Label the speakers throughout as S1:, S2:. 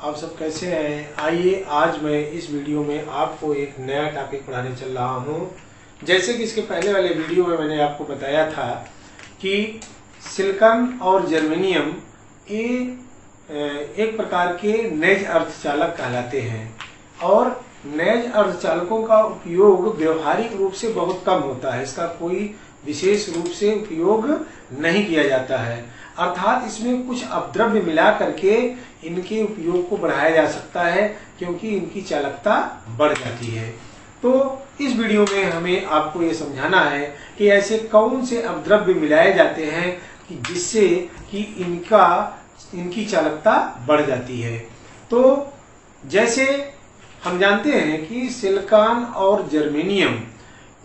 S1: आप सब कैसे हैं। आइए आज मैं इस वीडियो में आपको एक नया टॉपिक पढ़ाने चल रहा हूं। जैसे कि इसके पहले वाले वीडियो में मैंने आपको बताया था कि सिलिकॉन और जर्मेनियम ये एक प्रकार के नैज अर्धचालक कहलाते हैं और नैज अर्धचालकों का उपयोग व्यवहारिक रूप से बहुत कम होता है। इसका कोई विशेष रूप से उपयोग नहीं किया जाता है, अर्थात इसमें कुछ अपद्रव्य मिला करके इनके उपयोग को बढ़ाया जा सकता है क्योंकि इनकी चालकता बढ़ जाती है। तो इस वीडियो में हमें आपको ये समझाना है कि ऐसे कौन से अपद्रव्य मिलाए जाते हैं कि जिससे कि इनकी चालकता बढ़ जाती है। तो जैसे हम जानते हैं कि सिलिकॉन और जर्मेनियम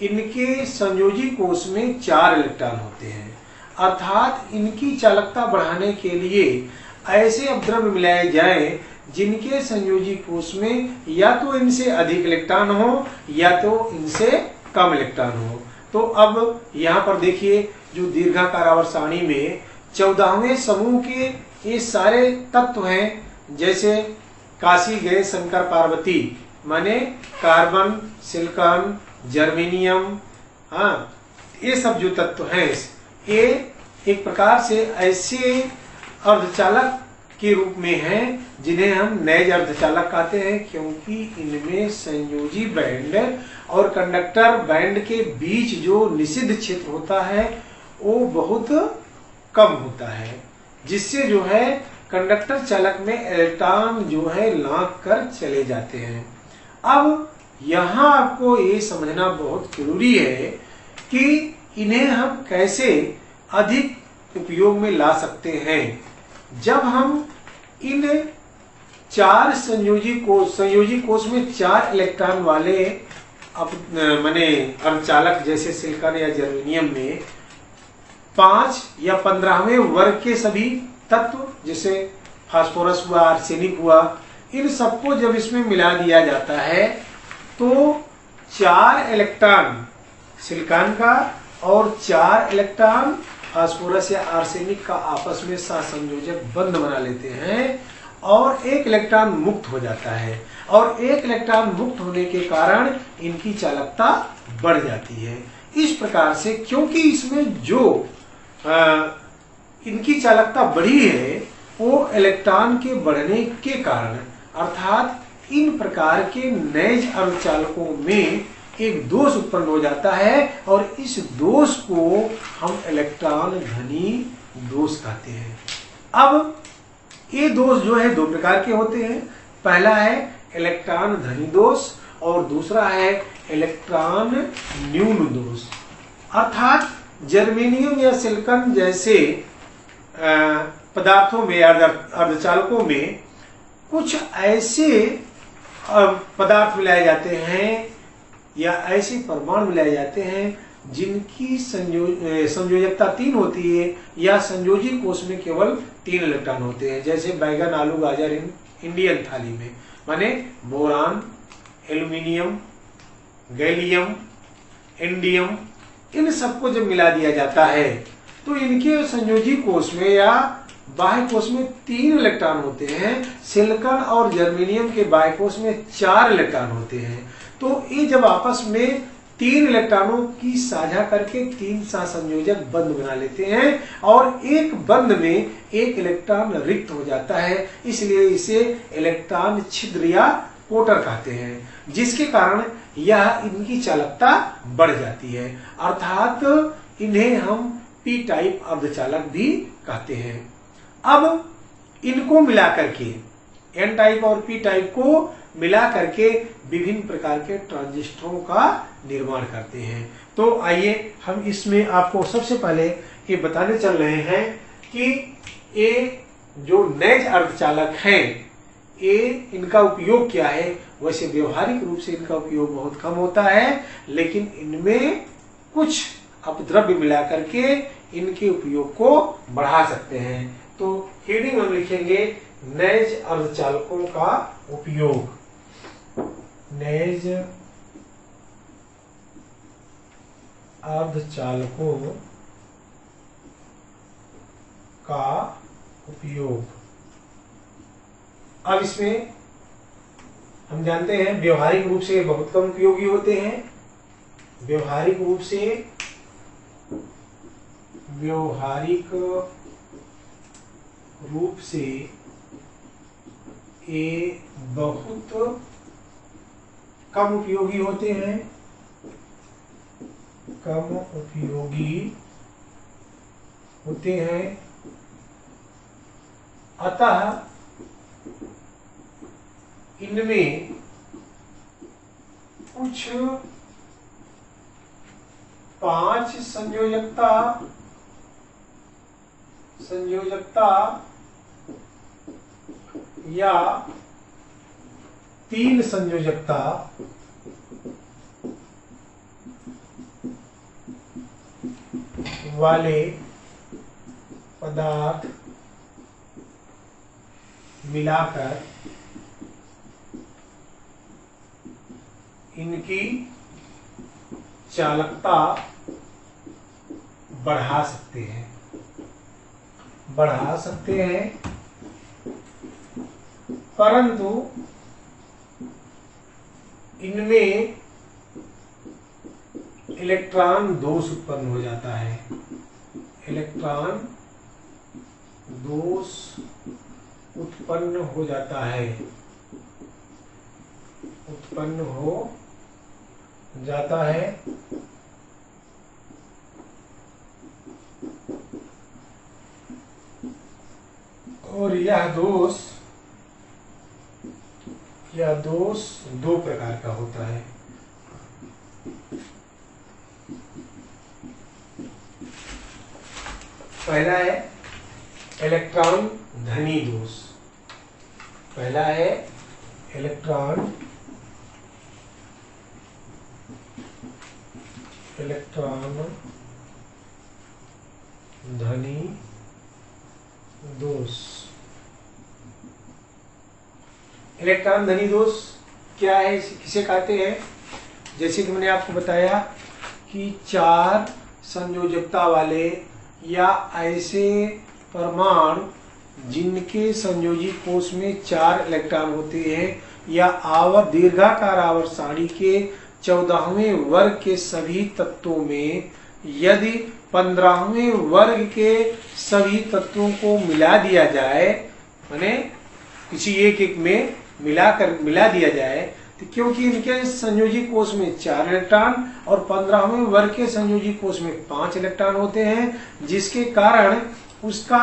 S1: इनके संयोजी कोष में 4 इलेक्ट्रॉन होते हैं, अर्थात इनकी चालकता बढ़ाने के लिए ऐसे अपद्रव्य मिलाए जाएं जिनके संयोजी कोष में या तो इनसे अधिक इलेक्ट्रॉन हो या तो इनसे कम इलेक्ट्रॉन हो। तो अब यहाँ पर देखिए जो दीर्घाकार आवर्त सारणी में 14वें समूह के ये सारे तत्व हैं, जैसे काशी गए शंकर पार्वती, माने कार्बन, सिलिकॉन, जर्मेनियम, ये सब जो तत्व हैं ये एक प्रकार से ऐसे अर्धचालक के रूप में हैं जिन्हें हम नैज अर्धचालक कहते हैं, क्योंकि इनमें संयोजी बैंड और कंडक्टर बैंड के बीच जो निषिद्ध क्षेत्र होता है वो बहुत कम होता है, जिससे जो है कंडक्टर चालक में इलेक्ट्रॉन जो है लांघ कर चले जाते हैं। अब यहाँ आपको ये समझना बहुत जरूरी है कि इन्हें हम कैसे अधिक उपयोग में ला सकते हैं। जब हम इन 4 संयोजी कोष में 4 इलेक्ट्रॉन वाले माने अर्धचालक जैसे सिलिकॉन या जर्मेनियम में 5 या 15वें वर्ग के सभी तत्व जैसे फास्फोरस हुआ, आर्सेनिक हुआ, इन सबको जब इसमें मिला दिया जाता है तो 4 इलेक्ट्रॉन सिलिकॉन का और 4 इलेक्ट्रॉन फास्फोरस या आर्सेनिक का आपस में सहसंयोजक बंध बना लेते हैं और 1 इलेक्ट्रॉन मुक्त हो जाता है, और 1 इलेक्ट्रॉन मुक्त होने के कारण इनकी चालकता बढ़ जाती है। इस प्रकार से क्योंकि इसमें जो इनकी चालकता बढ़ी है वो इलेक्ट्रॉन के बढ़ने के कारण, अर्थात इन प्रकार के नैज अर्धचालकों में एक दोष उत्पन्न हो जाता है और इस दोष को हम इलेक्ट्रॉन धनी दोष कहते हैं। अब ये दोष जो है 2 प्रकार के होते हैं। पहला है इलेक्ट्रॉन धनी दोष और दूसरा है इलेक्ट्रॉन न्यून दोष। अर्थात जर्मेनियम या सिलिकॉन जैसे पदार्थों में अर्धचालकों में कुछ ऐसे पदार्थ मिलाए जाते हैं या ऐसे परमाणु मिलाए जाते हैं जिनकी संयोजकता 3 होती है या संयोजी कोष में केवल 3 इलेक्ट्रॉन होते हैं, जैसे बैगन, आलू, गाजर इंडियन थाली में, माने बोरान, एल्यूमिनियम, गैलियम, इंडियम, इन सबको जब मिला दिया जाता है तो इनके संयोजी कोष में या बाह्य कोष में 3 इलेक्ट्रॉन होते हैं। सिलिकॉन और जर्मेनियम के बाह्य कोष में 4 इलेक्ट्रॉन होते हैं। तो ये जब आपस में 3 इलेक्ट्रॉनों की साझा करके 3 सहसंयोजक बंध बना लेते हैं और एक बंध में 1 इलेक्ट्रॉन रिक्त हो जाता है, इसलिए इसे इलेक्ट्रॉन छिद्र या पोटर कहते हैं, जिसके कारण यह इनकी चालकता बढ़ जाती है, अर्थात इन्हें हम पी टाइप अर्धचालक भी कहते हैं। अब इनको मिलाकर के एन टाइप और पी टाइप को मिला करके विभिन्न प्रकार के ट्रांजिस्टरों का निर्माण करते हैं। तो आइए हम इसमें आपको सबसे पहले ये बताने चल रहे हैं कि ये जो नैज अर्धचालक हैं ये इनका उपयोग क्या है। वैसे व्यवहारिक रूप से इनका उपयोग बहुत कम होता है, लेकिन इनमें कुछ अपद्रव्य मिला करके इनके उपयोग को बढ़ा सकते हैं। तो हेडिंग हम लिखेंगे नैज अर्धचालकों का उपयोग। नैज अर्धचालकों का उपयोग। अब इसमें हम जानते हैं व्यवहारिक रूप से बहुत कम उपयोगी होते हैं। व्यवहारिक रूप से ये बहुत कम उपयोगी होते हैं, कम उपयोगी होते हैं। अतः इनमें कुछ 5 संयोजकता या 3 संयोजकता वाले पदार्थ मिलाकर इनकी चालकता बढ़ा सकते हैं, परंतु इनमें इलेक्ट्रॉन दोष उत्पन्न हो जाता है। इलेक्ट्रॉन दोष उत्पन्न हो जाता है, और यह दोष 2 प्रकार का होता है। पहला है इलेक्ट्रॉन धनी दोष। इलेक्ट्रॉन धनी दोष। इलेक्ट्रॉन धनी दोष क्या है, किसे कहते हैं? जैसे कि मैंने आपको बताया कि 4 संयोजकता वाले या ऐसे परमाणु जिनके संयोजी कोष में 4 इलेक्ट्रॉन होते हैं, या दीर्घाकार आवर्त सारणी के 14वें वर्ग के सभी तत्वों में यदि 15वें वर्ग के सभी तत्वों को मिला दिया जाए, माने किसी एक में मिला दिया जाए, तो क्योंकि इनके संयोजी कोष में 4 इलेक्ट्रॉन और 15वें वर्ग के संयोजी कोष में 5 इलेक्ट्रॉन होते हैं, जिसके कारण उसका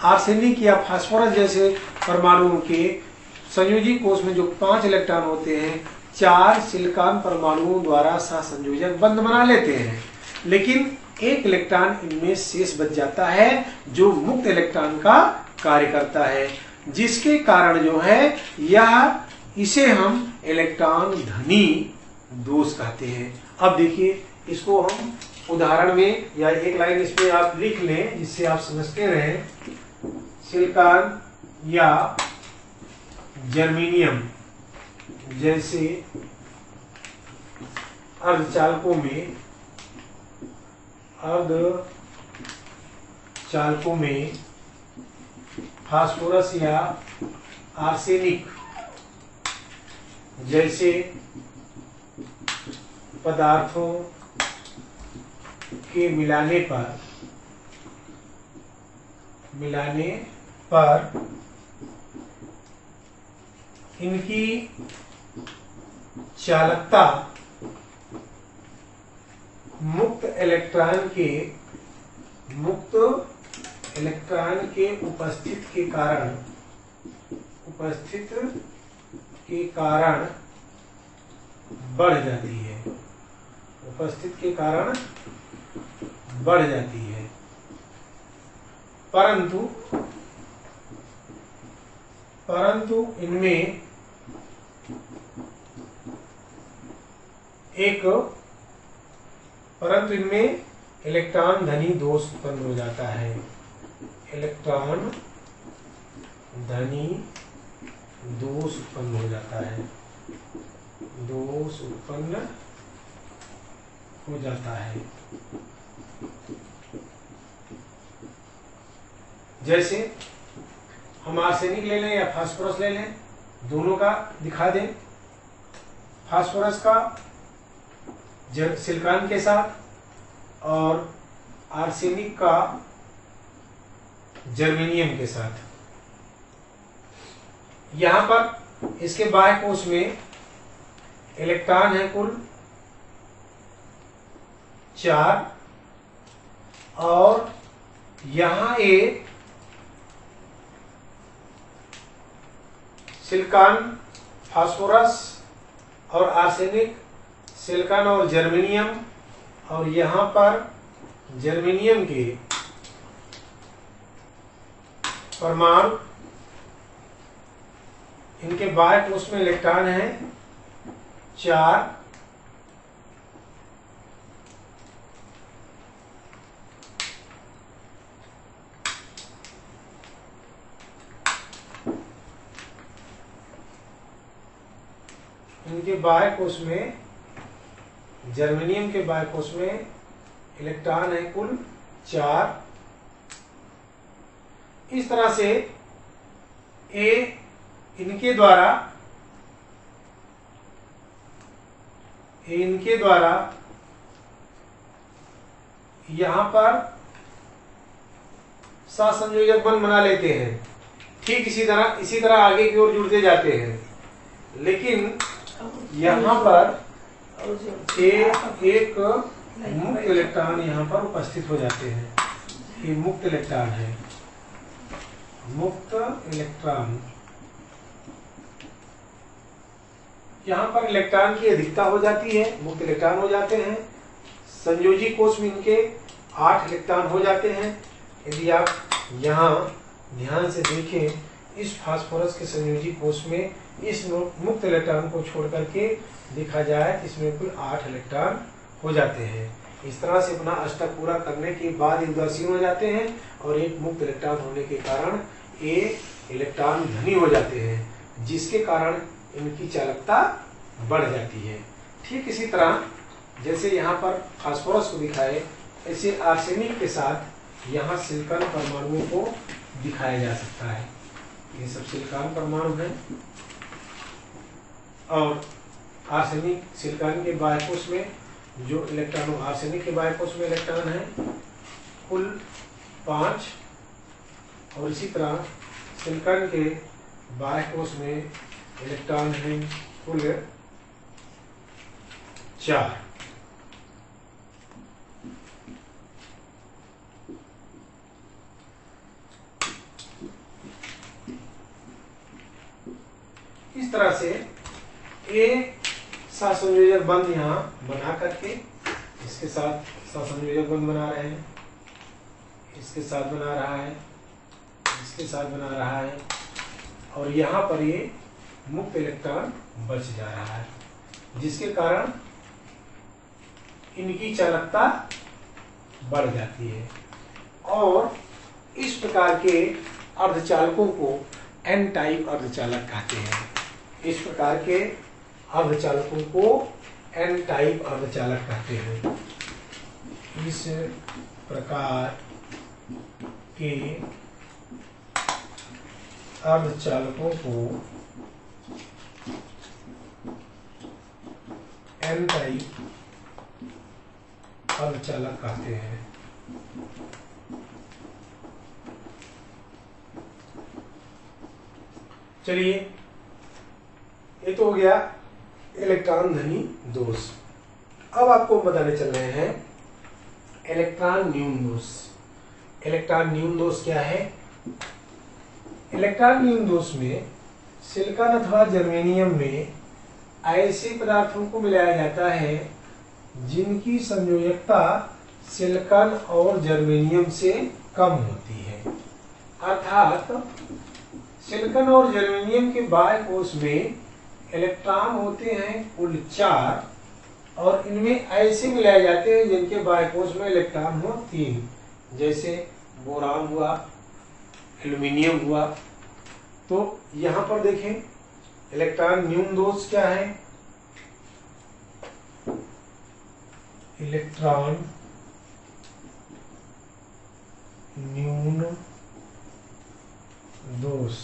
S1: आर्सेनिक या फास्फोरस जैसे परमाणुओं के संयोजी कोष में जो 5 इलेक्ट्रॉन होते हैं, 4 सिलिकॉन परमाणुओं द्वारा सहसंयोजक बंध बना लेते हैं, लेकिन 1 इलेक्ट्रॉन इनमें शेष बच जाता है जो मुक्त इलेक्ट्रॉन का कार्य करता है, जिसके कारण जो है इसे हम इलेक्ट्रॉन धनी दोष कहते हैं। अब देखिए, इसको हम उदाहरण में या एक लाइन इसमें आप लिख लें जिससे आप समझते रहें। सिलिकॉन या जर्मेनियम जैसे अर्धचालकों में फास्फोरस या आर्सेनिक जैसे पदार्थों के मिलाने पर इनकी चालकता मुक्त इलेक्ट्रॉन के उपस्थित के कारण बढ़ जाती है, परंतु इनमें इलेक्ट्रॉन धनी दोष उत्पन्न हो जाता है। इलेक्ट्रॉन धनी दोष उत्पन्न हो जाता है। जैसे हम आर्सेनिक ले लें या फास्फोरस ले लें, दोनों का दिखा दें, फास्फोरस का सिलिकॉन के साथ और आर्सेनिक का जर्मेनियम के साथ। यहां पर इसके बाह्य कोश में इलेक्ट्रॉन है कुल 4 और यहां एक सिलिकॉन, फास्फोरस और आर्सेनिक, सिलिकॉन और जर्मेनियम, और यहां पर जर्मेनियम के परमाणु, इनके बाह्य कोश में इलेक्ट्रॉन है 4 इनके बाह्य कोश में, जर्मेनियम के बाह्य कोश में इलेक्ट्रॉन है कुल 4। इस तरह से इनके द्वारा यहां पर सहसंयोजक बंध बना लेते हैं। ठीक इसी तरह आगे की ओर जुड़ते जाते हैं, लेकिन यहाँ पर एक मुक्त इलेक्ट्रॉन यहाँ पर उपस्थित हो जाते हैं। ये मुक्त इलेक्ट्रॉन है, मुक्त इलेक्ट्रॉन। यहाँ पर इलेक्ट्रॉन की अधिकता हो जाती है, मुक्त इलेक्ट्रॉन हो जाते हैं। संयोजी कोश में इनके 8 इलेक्ट्रॉन हो जाते हैं। यदि आप यहाँ ध्यान से देखें, इस फास्फोरस के संयोजी कोश में इस मुक्त इलेक्ट्रॉन को छोड़ करके देखा जाए कि इसमें कुल 8 इलेक्ट्रॉन हो जाते हैं। इस तरह से अपना अष्टक पूरा करने के बाद ये उदासीन हो जाते हैं और एक मुक्त इलेक्ट्रॉन होने के कारण ये इलेक्ट्रॉन धनी हो जाते हैं, जिसके कारण इनकी चालकता बढ़ जाती है। ठीक इसी तरह जैसे यहाँ पर फास्फोरस को दिखाए, ऐसे आर्सेनिक के साथ यहाँ सिलिकॉन परमाणुओं को दिखाया जा सकता है। ये सब सिलिकॉन परमाणु हैं और आर्सेनिक, सिलिकॉन के बाह्य कोश में जो इलेक्ट्रॉन, आर्सेनिक के बाह्य कोश में इलेक्ट्रॉन है कुल 5 और इसी तरह सिलिकॉन के बाह्य कोश में इलेक्ट्रॉन है कुल 4। इस तरह से एक सहसंयोजक बंध यहाँ बना करके इसके साथ सहसंयोजक बंध बना रहे हैं, इसके साथ बना रहा है, इसके साथ बना रहा है और यहाँ पर ये मुक्त इलेक्ट्रॉन बच जा रहा है, जिसके कारण इनकी चालकता बढ़ जाती है। और इस प्रकार के अर्धचालकों को एन टाइप अर्धचालक कहते हैं। इस प्रकार के अर्धचालकों को एन टाइप अर्धचालक कहते हैं। इस प्रकार के अर्धचालकों को एन टाइप अर्धचालक कहते हैं। चलिए, ये तो हो गया इलेक्ट्रॉन धनी दोष। अब आपको बताने चल रहे हैं इलेक्ट्रॉन न्यून दोष। इलेक्ट्रॉन न्यून दोष क्या है? इलेक्ट्रॉन न्यून दोष में सिलिकॉन अथवा जर्मेनियम में ऐसे पदार्थों को मिलाया जाता है जिनकी संयोजकता सिलिकॉन और जर्मेनियम से कम होती है। अर्थात सिलिकॉन और जर्मेनियम के बाह्य कोश में इलेक्ट्रॉन होते हैं कुल 4 और इनमें ऐसे मिलाए जाते हैं जिनके बाह्य कोश में इलेक्ट्रॉन हो 3, जैसे बोरान हुआ, एल्यूमिनियम हुआ। तो यहाँ पर देखें इलेक्ट्रॉन न्यून दोष क्या है? इलेक्ट्रॉन न्यून दोष,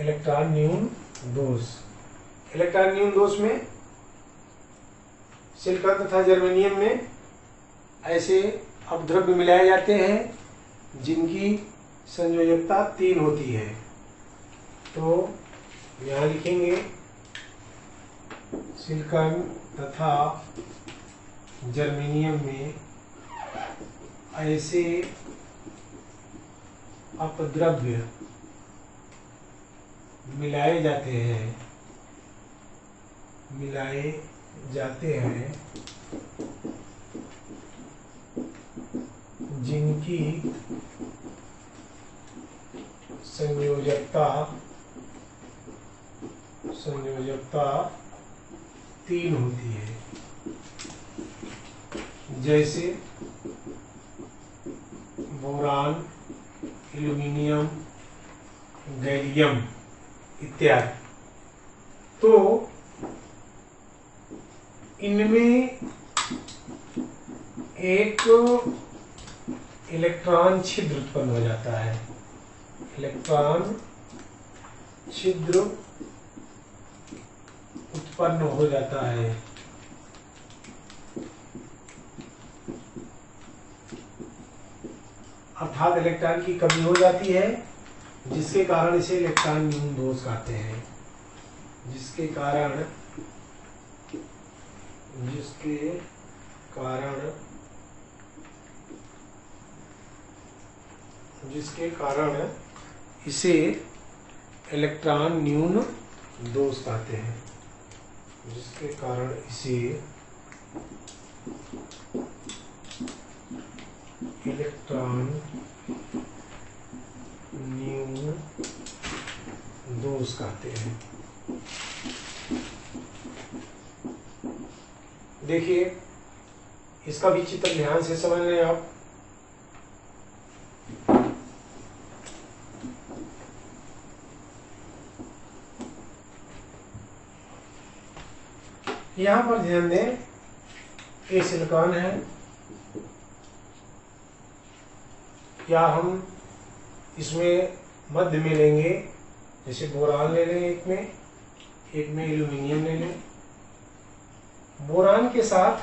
S1: इलेक्ट्रॉन न्यून दोष। इलेक्ट्रॉन न्यून दोष में सिलिकॉन तथा जर्मेनियम में ऐसे अपद्रव्य मिलाए जाते हैं जिनकी संयोजकता 3 होती है। तो यहाँ लिखेंगे सिलिकॉन तथा जर्मेनियम में ऐसे अपद्रव्य मिलाए जाते हैं जिनकी संयोजकता 3 होती है। जैसे बोरान, एल्यूमिनियम, गैलियम इत्यादि। तो इनमें एक इलेक्ट्रॉन छिद्र उत्पन्न हो जाता है। इलेक्ट्रॉन छिद्र उत्पन्न हो जाता है। अर्थात इलेक्ट्रॉन की कमी हो जाती है, जिसके कारण इसे इलेक्ट्रॉन न्यून दोष कहते हैं। जिसके कारण इसे इलेक्ट्रॉन न्यून दोष कहते हैं। जिसके कारण इसे इलेक्ट्रॉन न्यून दोष कहते हैं। देखिए, इसका भी चित्र ध्यान से समझ लें आप। यहां पर ध्यान दें, ये सिलिकॉन है। क्या हम इसमें मध्य में लेंगे, जैसे बोरान ले लें, एक में एल्यूमिनियम ले लें। बोरान के साथ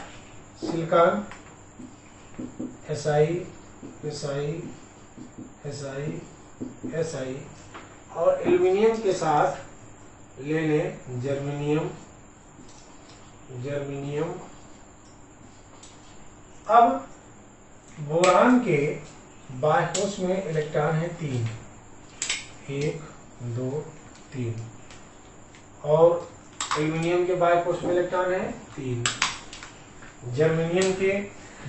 S1: सिलिकॉन Si और एल्यूमिनियम के साथ ले लें जर्मेनियम। अब बोरान के बाह्य कोश में इलेक्ट्रॉन है 3, 1 2 3, और एल्यूमिनियम के बाह्य कोश में इलेक्ट्रॉन है 3। जर्मेनियम के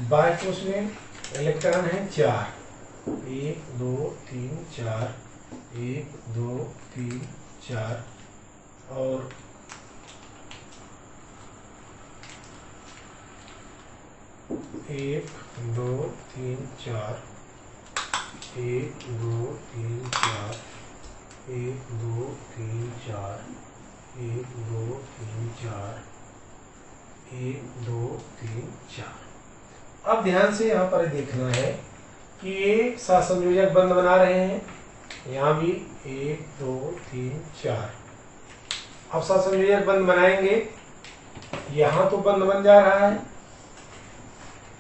S1: बाह्य कोश में इलेक्ट्रॉन है 4, 1 2 3 4, 1 2 3 4, और एक 2 3 4, 1 2 3 4, 1 2 3 4, 1 2 3 4, 1 2 3 4। अब ध्यान से यहाँ पर देखना है कि ये सहसंयोजक बंध बना रहे हैं। यहाँ भी 1 2 3 4। अब सहसंयोजक बंध बनाएंगे। यहाँ तो बंध बन जा रहा है,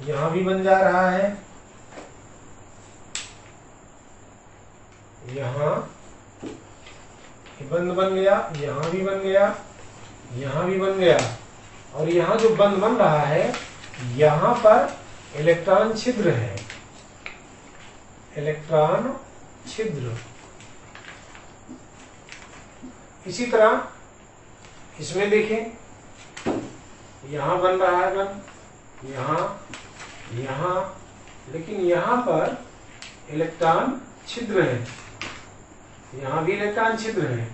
S1: यहाँ भी बन जा रहा है, यहाँ बंध बन गया, यहाँ भी बन गया, यहाँ भी बन गया, और यहाँ जो बंध बन रहा है, यहाँ पर इलेक्ट्रॉन छिद्र है। इलेक्ट्रॉन छिद्र। इसी तरह इसमें देखें, यहाँ बन रहा है बंध, यहाँ, लेकिन यहाँ पर इलेक्ट्रॉन छिद्र है, यहाँ भी इलेक्ट्रॉन छिद्र है।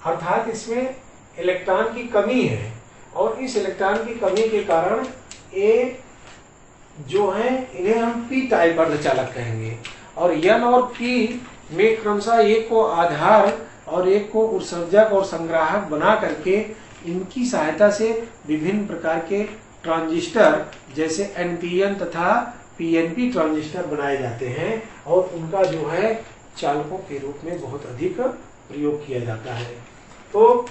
S1: अर्थात इसमें इलेक्ट्रॉन की कमी है, और इस इलेक्ट्रॉन की कमी के कारण ये जो है, इन्हें हम पी टाइप अर्धचालक कहेंगे। और N और P में क्रमशः एक को आधार और एक को उत्सर्जक और संग्राहक बना करके इनकी सहायता से विभिन्न प्रकार के ट्रांजिस्टर जैसे NPN तथा PNP ट्रांजिस्टर बनाए जाते हैं, और उनका जो है चालकों के रूप में बहुत अधिक प्रयोग किया जाता है। तो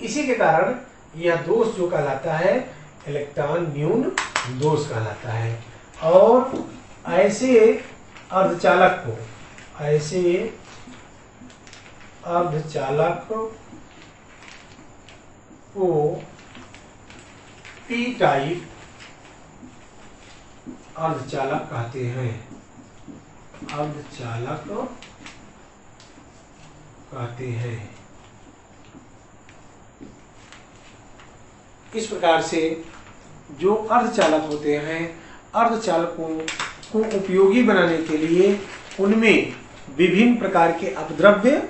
S1: इसी के कारण यह दोष जो कहलाता है इलेक्ट्रॉन न्यून दोष कहलाता है। और ऐसे अर्धचालक को पी टाइप अर्धचालक कहते हैं। इस प्रकार से जो अर्धचालक होते हैं, अर्धचालकों को उपयोगी बनाने के लिए उनमें विभिन्न प्रकार के अपद्रव्य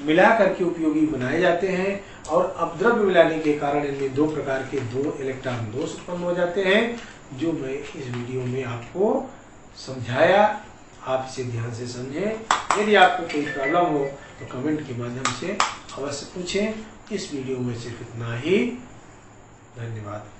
S1: मिलाकर के उपयोगी बनाए जाते हैं। और अपद्रव्य मिलाने के कारण इनमें दो प्रकार के इलेक्ट्रॉन दोष उत्पन्न हो जाते हैं, जो मैं इस वीडियो में आपको समझाया। आप इसे ध्यान से समझें। यदि आपको कोई प्रॉब्लम हो तो कमेंट के माध्यम से अवश्य पूछें। इस वीडियो में सिर्फ इतना ही। धन्यवाद।